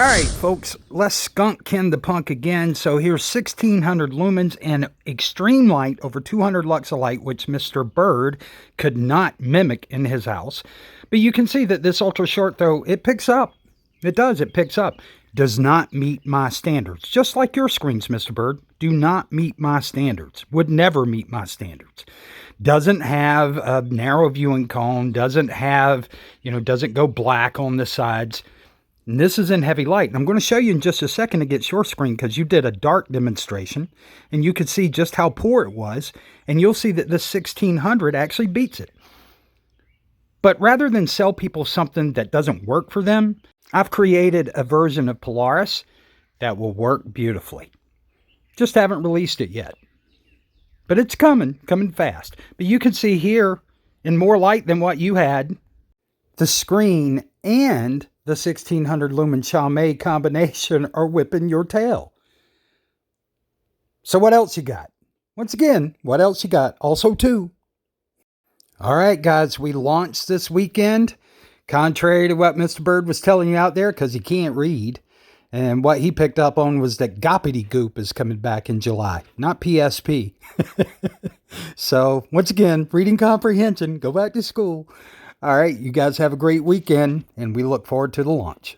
All right, folks, let's skunk Ken the Punk again. So here's 1600 lumens and extreme light over 200 lux of light, which Mr. Bird could not mimic in his house. But you can see that this ultra short, though, it picks up. It does, it picks up. Does not meet my standards. Just like your screens, Mr. Bird, do not meet my standards. Would never meet my standards. Doesn't have a narrow viewing cone, doesn't have, doesn't go black on the sides. And this is in heavy light. And I'm going to show you in just a second against your screen because you did a dark demonstration and you could see just how poor it was. And you'll see that this 1600 actually beats it. But rather than sell people something that doesn't work for them, I've created a version of Polaris that will work beautifully. Just haven't released it yet. But it's coming fast. But you can see here in more light than what you had, the screen and the 1600 lumen SCAMMY combination are whipping your tail. So what else you got? Once again, what else you got? Also too. All right, guys, we launched this weekend. Contrary to what Mr. Bird was telling you out there, because he can't read. And what he picked up on was that Goppity Goop is coming back in July, not PSP. So, once again, reading comprehension, go back to school. All right, you guys have a great weekend, and we look forward to the launch.